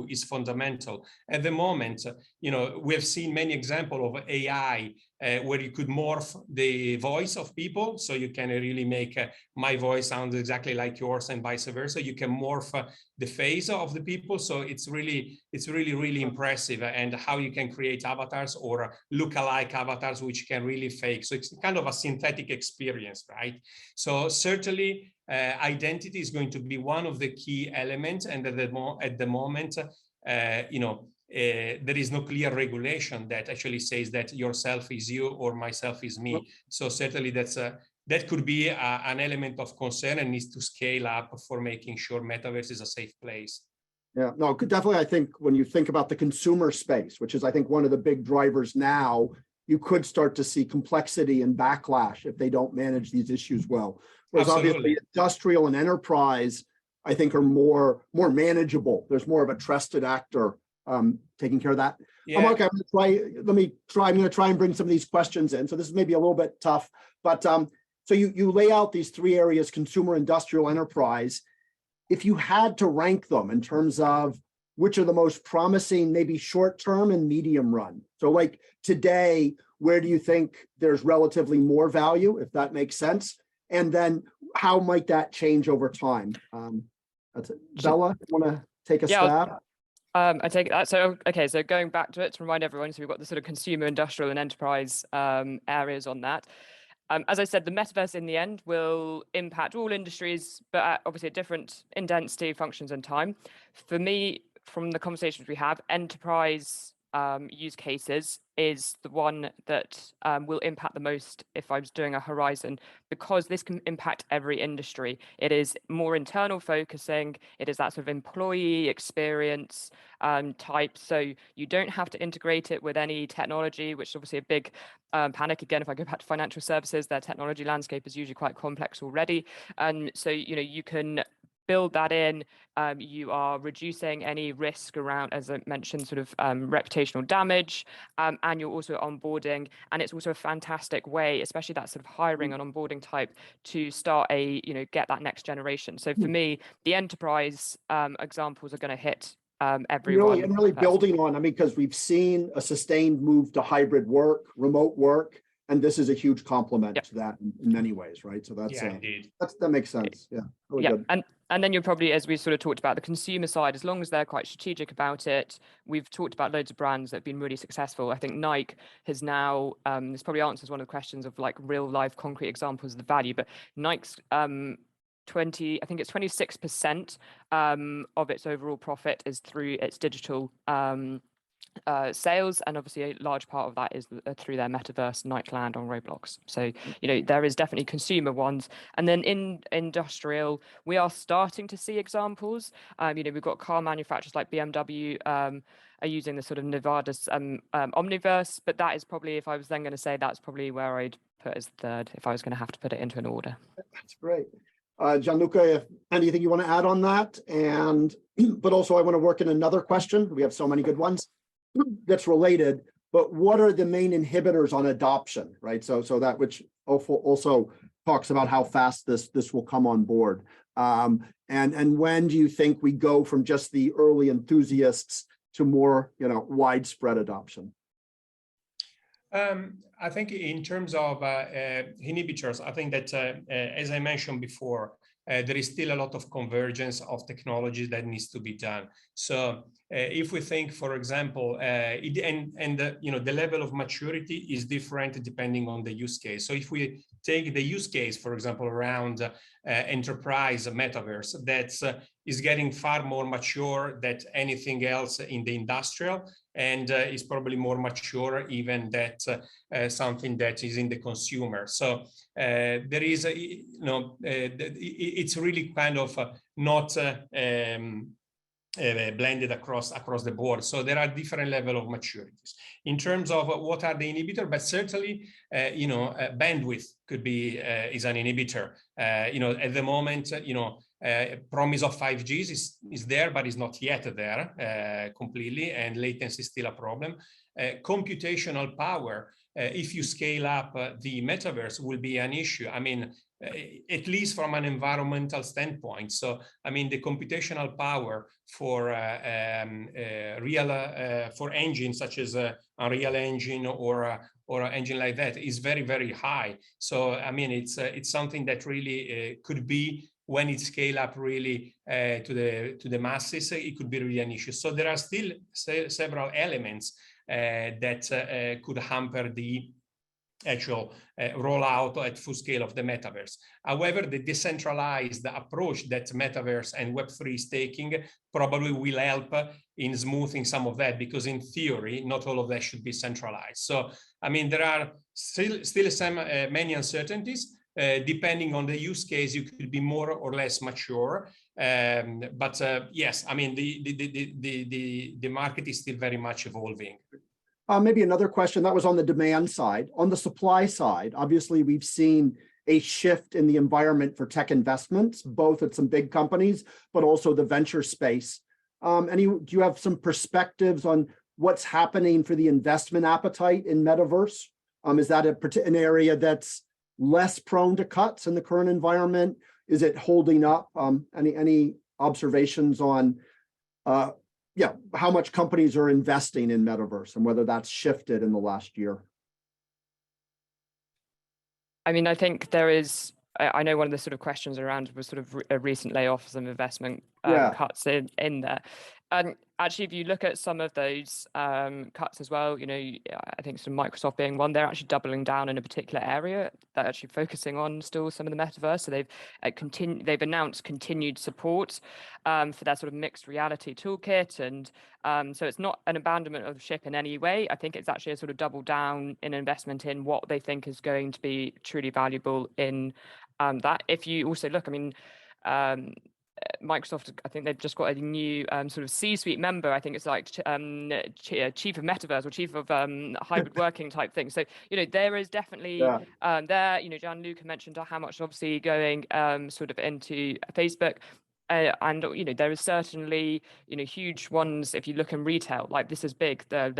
Speaker 3: is fundamental. At the moment, we have seen many examples of AI where you could morph the voice of people, so you can really make my voice sound exactly like yours and vice versa. You can morph the face of the people, so it's really impressive, and how you can create avatars or look-alike avatars which can really fake. So it's kind of a synthetic experience, right? So certainly identity is going to be one of the key elements, and at the moment, there is no clear regulation that actually says that yourself is you or myself is me. So certainly that could be an element of concern and needs to scale up for making sure metaverse is a safe place.
Speaker 1: Yeah, no, definitely. I think when you think about the consumer space, which is, I think, one of the big drivers now, you could start to see complexity and backlash if they don't manage these issues well. Whereas obviously industrial and enterprise, I think, are more manageable. There's more of a trusted actor taking care of that.
Speaker 3: Yeah.
Speaker 1: Okay, I'm going to try and bring some of these questions in. So this is maybe a little bit tough, but so you lay out these three areas: consumer, industrial, enterprise. If you had to rank them in terms of which are the most promising, maybe short-term and medium run? So like today, where do you think there's relatively more value, if that makes sense? And then how might that change over time? That's it. Bella, you want to take a stab?
Speaker 2: I take that. So, okay, so going back to it to remind everyone, so we've got the sort of consumer, industrial, and enterprise areas on that. As I said, the metaverse in the end will impact all industries, but obviously at different intensity, functions, and time. For me, from the conversations we have, enterprise use cases is the one that will impact the most if I was doing a horizon, because this can impact every industry. It is more internal focusing. It is that sort of employee experience type. So you don't have to integrate it with any technology, which is obviously a big panic. Again, if I go back to financial services, their technology landscape is usually quite complex already. And so, you can build that in. You are reducing any risk around, as I mentioned, sort of reputational damage, and you're also onboarding. And it's also a fantastic way, especially that sort of hiring and onboarding type, to start get that next generation. So for me, the enterprise examples are going to hit everyone.
Speaker 1: And really building on, because we've seen a sustained move to hybrid work, remote work, and this is a huge complement to that in many ways, right? So that's that makes sense. Yeah. Really good.
Speaker 2: And then you're probably, as we sort of talked about, the consumer side, as long as they're quite strategic about it. We've talked about loads of brands that have been really successful. I think Nike has now, this probably answers one of the questions of like real life concrete examples of the value, but Nike's I think it's 26% of its overall profit is through its digital sales, and obviously a large part of that is through their metaverse Nightland on Roblox. So there is definitely consumer ones, and then in industrial we are starting to see examples. We've got car manufacturers like BMW are using the sort of Nevada's Omniverse, but that is probably, if I was then going to say, that's probably where I'd put as third if I was going to have to put it into an order.
Speaker 1: That's great. Gianluca, if anything you want to add on that, but also I want to work in another question. We have so many good ones that's related, but what are the main inhibitors on adoption, right? So that, which also talks about how fast this will come on board. And when do you think we go from just the early enthusiasts to more, widespread adoption?
Speaker 3: I think in terms of inhibitors, I think that, as I mentioned before, there is still a lot of convergence of technology that needs to be done. So if we think, for example, the level of maturity is different depending on the use case. So if we take the use case, for example, around enterprise metaverse, that is getting far more mature than anything else in the industrial, and is probably more mature even that something that is in the consumer. So there is, it's really kind of not blended across the board. So there are different level of maturities in terms of what are the inhibitor, but certainly, bandwidth could be is an inhibitor. At the moment, promise of 5G is there, but is not yet there completely, and latency is still a problem. Computational power, if you scale up the metaverse, will be an issue. At least from an environmental standpoint. So, the computational power for for engines such as Unreal Engine or an engine like that is very, very high. So, it's something that really could be, when it scale up really to the masses, it could be really an issue. So there are still several elements that could hamper the actual rollout at full scale of the metaverse. However, the decentralized approach that metaverse and Web3 is taking probably will help in smoothing some of that, because in theory, not all of that should be centralized. So, there are still many uncertainties. Depending on the use case, you could be more or less mature. But yes, the market is still very much evolving.
Speaker 1: Maybe another question that was on the demand side. On the supply side, obviously we've seen a shift in the environment for tech investments, both at some big companies, but also the venture space. Do you have some perspectives on what's happening for the investment appetite in Metaverse? Is that an area that's less prone to cuts in the current environment? Is it holding up? Any observations on yeah, how much companies are investing in Metaverse and whether that's shifted in the last year.
Speaker 2: I mean, I think there is, I know one of the sort of questions around was sort of a recent layoffs and investment cuts in there. And actually, if you look at some of those cuts as well, you know, I think sort of Microsoft being one, they're actually doubling down in a particular area. They're actually focusing on still some of the metaverse. So they've announced continued support for their sort of mixed reality toolkit. And so it's not an abandonment of the ship in any way. I think it's actually a sort of double down in investment in what they think is going to be truly valuable in that. If you also look, I mean, Microsoft, I think they've just got a new sort of C-suite member. I think it's like chief of metaverse or chief of hybrid working type thing. So, you know, there is definitely there, you know, Gianluca mentioned how much obviously going sort of into Facebook. And, you know, there is certainly, you know, huge ones. If you look in retail, like this is big, their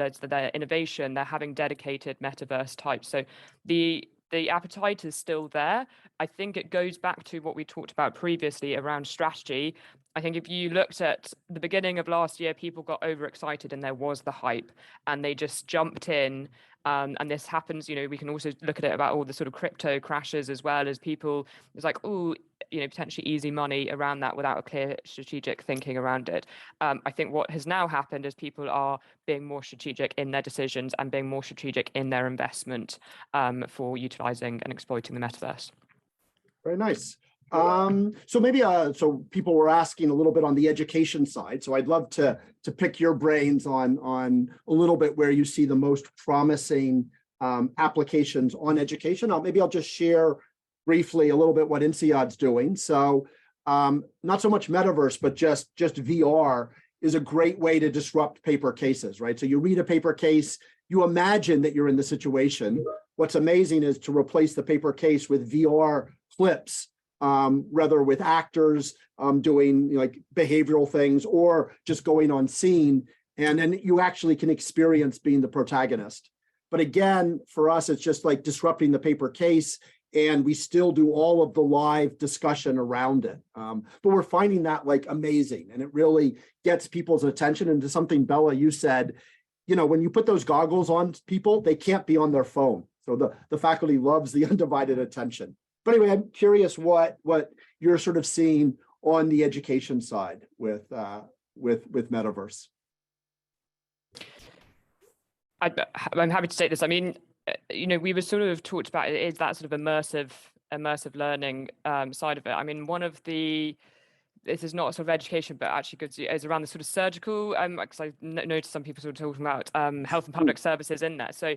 Speaker 2: innovation, they're having dedicated metaverse types. So the appetite is still there. I think it goes back to what we talked about previously around strategy. I think if you looked at the beginning of last year, people got overexcited and there was the hype and they just jumped in. And this happens, you know, we can also look at it about all the sort of crypto crashes as well as people, it's like, oh, you know, potentially easy money around that without a clear strategic thinking around it. I think what has now happened is people are being more strategic in their decisions and being more strategic in their investment for utilizing and exploiting the metaverse.
Speaker 1: Very nice. So maybe so people were asking a little bit on the education side. So I'd love to pick your brains on a little bit where you see the most promising applications on education. Maybe I'll just share briefly a little bit what INSEAD's doing. So not so much metaverse, but just VR is a great way to disrupt paper cases, right? So you read a paper case, you imagine that you're in the situation. What's amazing is to replace the paper case with VR clips, rather with actors doing, you know, like behavioral things or just going on scene. And then you actually can experience being the protagonist. But again, for us, it's just like disrupting the paper case. And we still do all of the live discussion around it. But we're finding that like amazing. And it really gets people's attention. And to something, Bella, you said, you know, when you put those goggles on people, they can't be on their phone. So the faculty loves the undivided attention. But anyway, I'm curious what you're sort of seeing on the education side with Metaverse.
Speaker 2: I'm happy to take this. I mean, you know, we were sort of talked about it is that sort of immersive learning side of it. I mean, one of the this is not sort of education, but actually is around the sort of surgical, because I noticed some people sort of talking about health and public services in there. So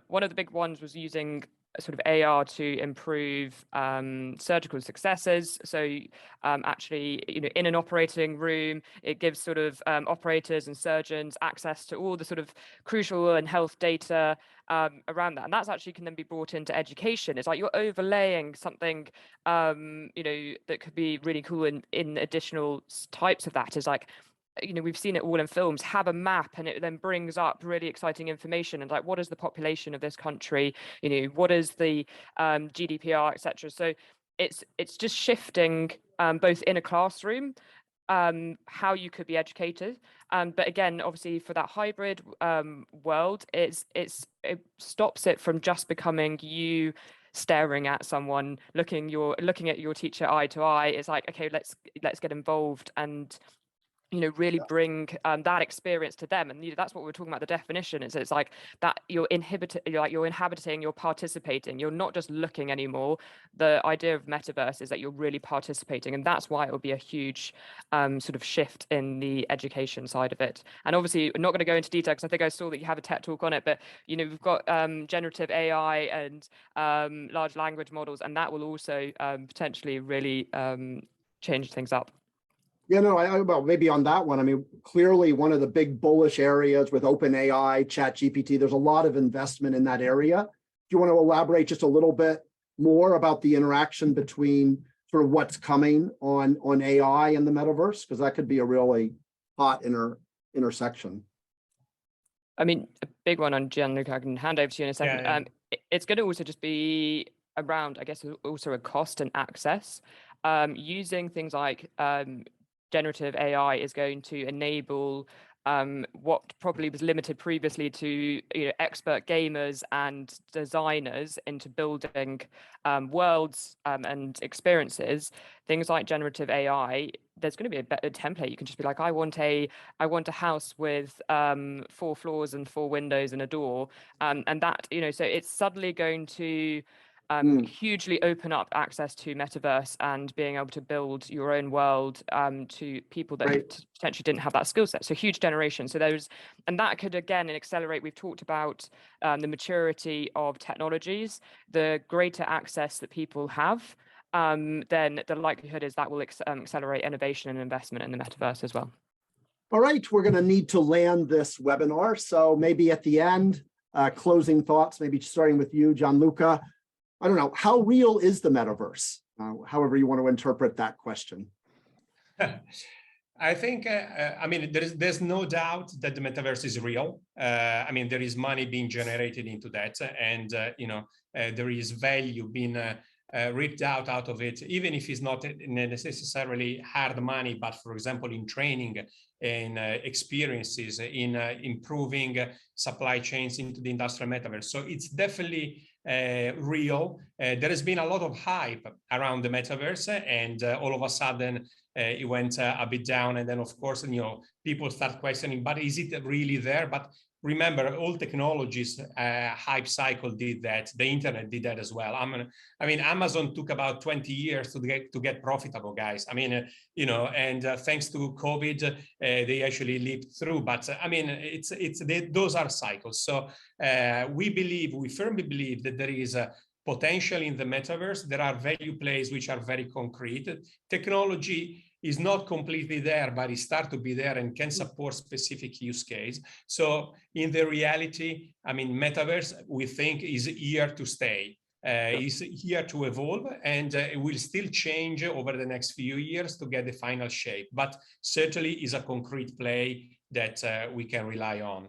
Speaker 2: one of the big ones was using sort of AR to improve surgical successes. So actually, you know, in an operating room, it gives sort of operators and surgeons access to all the sort of crucial and health data around that. And that's actually can then be brought into education. It's like you're overlaying something, you know, that could be really cool in additional types of that is like, you know, we've seen it all in films, have a map and it then brings up really exciting information and like, what is the population of this country? You know, what is the GDPR, etc. So it's just shifting both in a classroom, how you could be educated. But again, obviously for that hybrid world, it stops it from just becoming you staring at someone, looking at your teacher eye to eye. It's like, okay, let's get involved and, you know, really bring that experience to them. And you know, that's what we're talking about. The definition is it's like that you're inhabiting, you're participating, you're not just looking anymore. The idea of metaverse is that you're really participating. And that's why it will be a huge sort of shift in the education side of it. And obviously, I'm not going to go into detail because I think I saw that you have a TED talk on it, but, you know, we've got generative AI and large language models, and that will also potentially really change things up.
Speaker 1: Yeah, no, well, maybe on that one, I mean, clearly one of the big bullish areas with OpenAI, ChatGPT, there's a lot of investment in that area. Do you want to elaborate just a little bit more about the interaction between sort of what's coming on AI and the metaverse? Because that could be a really hot intersection.
Speaker 2: I mean, a big one on Gianluca, I can hand over to you in a second. Yeah. It's going to also just be around, I guess, also a cost and access, using things like generative AI is going to enable what probably was limited previously to expert gamers and designers into building worlds and experiences. Things like generative AI, there's going to be a better template. You can just be like, I want a house with 4 floors and 4 windows and a door, and that so it's suddenly going to hugely open up access to Metaverse and being able to build your own world to people that potentially didn't have that skill set. So huge generation. So and that could again accelerate. We've talked about the maturity of technologies, the greater access that people have. Then the likelihood is that will accelerate innovation and investment in the Metaverse as well.
Speaker 1: All right, we're going to need to land this webinar. So maybe at the end, closing thoughts, maybe starting with you, Gianluca. I don't know, how real is the Metaverse? However you want to interpret that question.
Speaker 3: I think, I mean, there's no doubt that the Metaverse is real. I mean, there is money being generated into that, and there is value being ripped out of it, even if it's not necessarily hard money, but for example, in training and experiences, in improving supply chains into the industrial Metaverse. So it's definitely real. There has been a lot of hype around the Metaverse, and all of a sudden it went a bit down, and then of course people start questioning, but is it really there? But remember, all technologies, hype cycle did that. The internet did that as well. I mean, Amazon took about 20 years to get profitable, guys. I mean, and thanks to COVID, they actually leaped through. But I mean, those are cycles. So we firmly believe that there is a potential in the Metaverse. There are value plays which are very concrete. Technology is not completely there, but it starts to be there and can support specific use case. So in the reality, I mean, Metaverse, we think, is here to stay. Is here to evolve, and it will still change over the next few years to get the final shape, but certainly is a concrete play that we can rely on.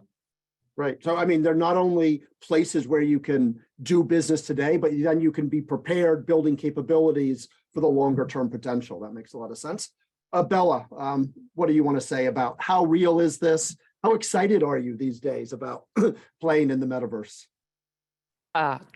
Speaker 1: Right. So, I mean, they're not only places where you can do business today, but then you can be prepared, building capabilities for the longer term potential. That makes a lot of sense. Bella, what do you want to say about how real is this? How excited are you these days about playing in the Metaverse?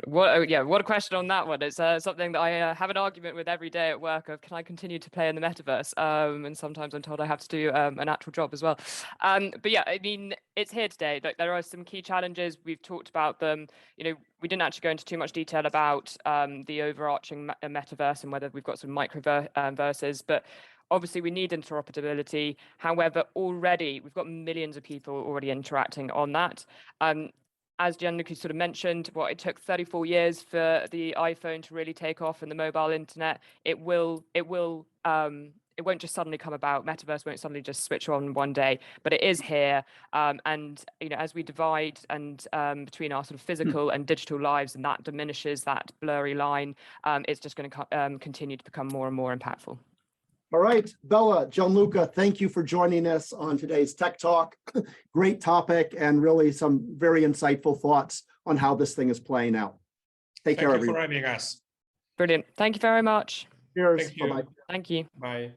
Speaker 2: What a question on that one. It's something that I have an argument with every day at work of, can I continue to play in the Metaverse? And sometimes I'm told I have to do an actual job as well. But yeah, I mean, it's here today. Like, there are some key challenges. We've talked about them. We didn't actually go into too much detail about the overarching Metaverse and whether we've got some microverses, but obviously we need interoperability. However, already we've got millions of people already interacting on that. As Gianluca sort of mentioned, it took 34 years for the iPhone to really take off and the mobile internet. It won't just suddenly come about. Metaverse won't suddenly just switch on one day, but it is here. And as we divide and between our sort of physical and digital lives, and that diminishes that blurry line, it's just going to continue to become more and more impactful.
Speaker 1: All right, Bella, Gianluca, thank you for joining us on today's Tech Talk. Great topic and really some very insightful thoughts on how this thing is playing out. Take care, everyone.
Speaker 3: Thank you for having us.
Speaker 2: Brilliant. Thank you very much.
Speaker 1: Cheers.
Speaker 3: Thank you.
Speaker 1: Bye-bye.
Speaker 2: Thank you.
Speaker 3: Bye.